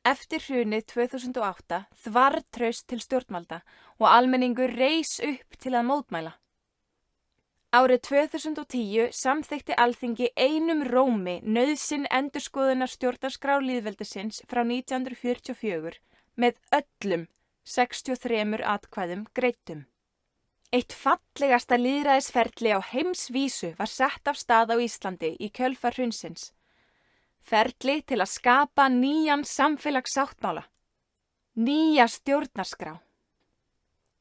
Eftir hrunið 2008 þvarr traust til stjórnvalda og almenningur reis upp til að mótmæla. Árið 2010 samþykkti Alþingi einum rómi nauðsyn endurskoðunar stjórnarskrár lýðveldisins frá 1944 með öllum 63 atkvæðum greiddum. Eitt fallegasta lýðræðisferli á heimsvísu var sett af stað á Íslandi í kjölfar hrunsins. Ferli til að skapa nýjan samfélagssáttmála, nýja stjórnarskrá.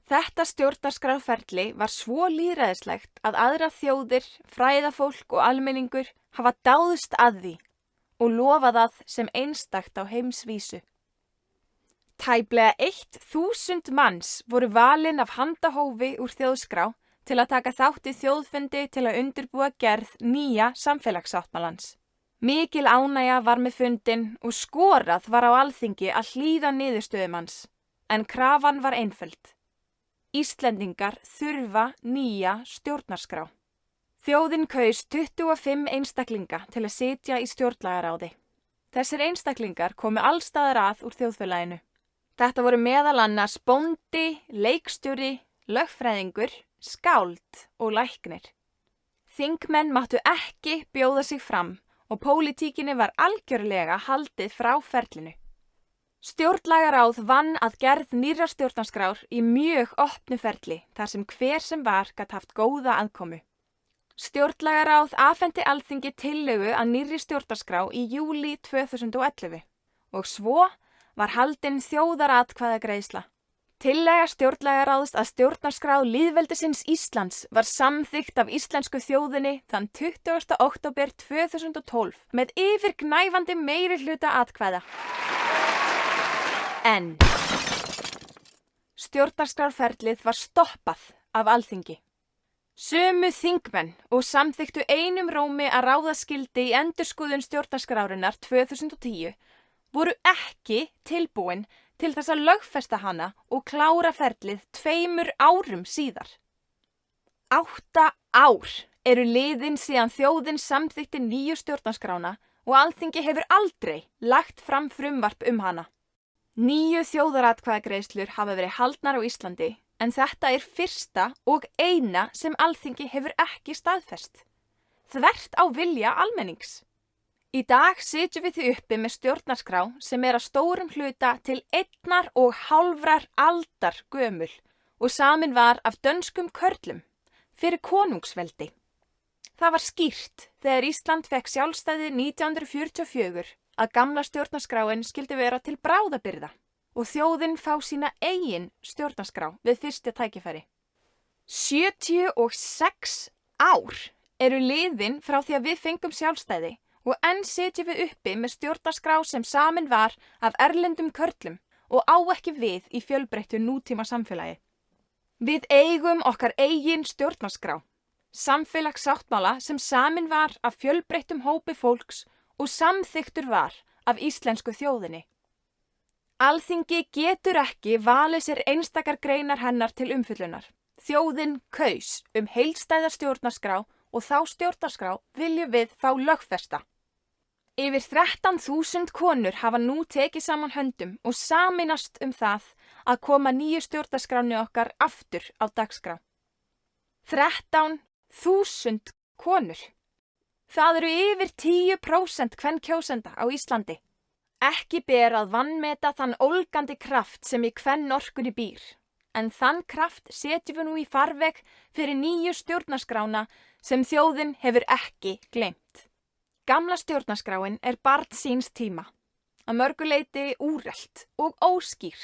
Þetta stjórnarskráferli var svo lýðræðislegt að aðrar þjóðir, fræðafólk og almenningur hafa dáðst að því og lofað það sem einstakt á heimsvísu. Tæplega 1000 manns voru valin af handahófi úr þjóðskrá til að taka þátt í þjóðfundi til að undirbúa gerð nýja samfélagssáttmálans. Mikil ánægja var með fundinn og skorað var á Alþingi að hlýða niðurstöðum hans, en krafan var einföld. Íslendingar þurfa nýja stjórnarskrá. Þjóðin kaus 25 einstaklinga til að sitja í stjórnlagaráði. Þessir einstaklingar komu allstaðar að úr þjóðfélaginu. Þetta voru meðal annars bóndi, leikstjóri, lögfræðingur, skáld og læknir. Þingmenn máttu ekki bjóða sig fram og pólitíkinni var algjörlega haldið frá ferlinu. Stjórnlagaráð vann að gerð nýrrar stjórnarskrár í mjög opnu ferli þar sem hver sem var gat haft góða aðkomu. Stjórnlagaráð afhenti Alþingi tillögu að nýrri stjórnarskrá í júlí 2011 og svo var haldin þjóðaratkvæðagreiðsla. Tillaga stjórnlagaráðs að stjórnarskrá lýðveldisins Íslands var samþykkt af íslensku þjóðinni þann 20. október 2012 með yfirgnæfandi meirihluta atkvæða. En stjórnarskrárferlið var stoppað af Alþingi. Sömu þingmenn og samþykktu einum rómi að ráðaskildi í endurskoðun stjórnarskrárinnar 2010 voru ekki tilbúin til þess að lögfesta hana og klára ferlið 2 árum síðar. 8 ár eru liðin síðan þjóðin samþykkti nýju stjórnarskrána og Alþingi hefur aldrei lagt fram frumvarp hana. 9 þjóðaratkvæðagreiðslur hafa verið haldnar á Íslandi, en þetta er fyrsta og eina sem Alþingi hefur ekki staðfest. Þvert á vilja almennings. Í dag sitjum við því uppi með stjórnarskrá sem er að stórum hluta til 1,5 aldar gömul og samin var af dönskum körlum fyrir konungsveldi. Það var skýrt þegar Ísland fekk sjálfstæði 1944 að gamla stjórnarskráin skyldi vera til bráðabirgða og þjóðin fá sína eigin stjórnarskrá við fyrsta tækifæri. 76 ár eru liðin frá því að við fengum sjálfstæði og enn sitjum við uppi með stjórnarskrá sem samin var af erlendum körlum og á ekki við í fjölbreyttu nútíma samfélagi. Við eigum okkar eigin stjórnarskrá, samfélagssáttmála sem samin var af fjölbreyttum hópi fólks og samþykktur var af íslensku þjóðinni. Alþingi getur ekki valið sér einstakar greinar hennar til umfjöllunar. Þjóðin kaus heildstæða stjórnarskrá og þá stjórnarskrá viljum við fá lögfesta. Yfir 13.000 konur hafa nú tekið saman höndum og sameinast það að koma nýju stjórnarskráni okkar aftur á dagskrá. 13.000 konur. Það eru yfir 10% kvenkjósenda á Íslandi. Ekki ber að vanmeta þann ólgandi kraft sem í kvennorkunni býr, en þann kraft setjum við nú í farveg fyrir nýju stjórnarskrána sem þjóðin hefur ekki gleymt. Gamla stjórnarskráin er barn síns tíma, að mörgu leyti úrelt og óskýr.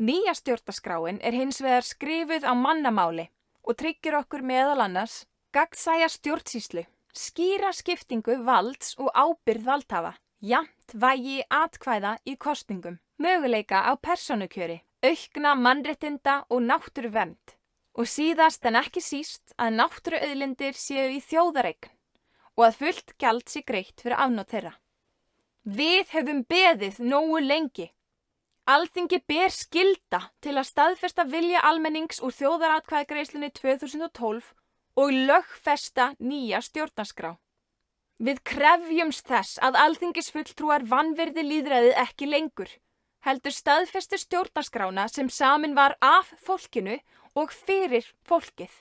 Nýja stjórnarskráin er hins vegar skrifuð á mannamáli og tryggir okkur meðal annars gagnsæja stjórnsýslu, skýra skiptingu valds og ábyrgð valdhafa, jafnt vægi atkvæða í kosningum, möguleika á persónukjöri, aukna mannréttinda og náttúruvernd og síðast en ekki síst að náttúruauðlindir séu í þjóðareign og að fullt gjald sé greitt fyrir afnot þeirra. Við höfum beðið nógu lengi. Alþingi ber skylda til að staðfesta vilja almennings úr þjóðaratkvæðagreiðslunni 2012 og lögfesta nýja stjórnarskrá. Við krefjumst þess að alþingisfulltrúar vanvirði lýðræðið ekki lengur heldur staðfestu stjórnarskrána sem samin var af fólkinu og fyrir fólkið.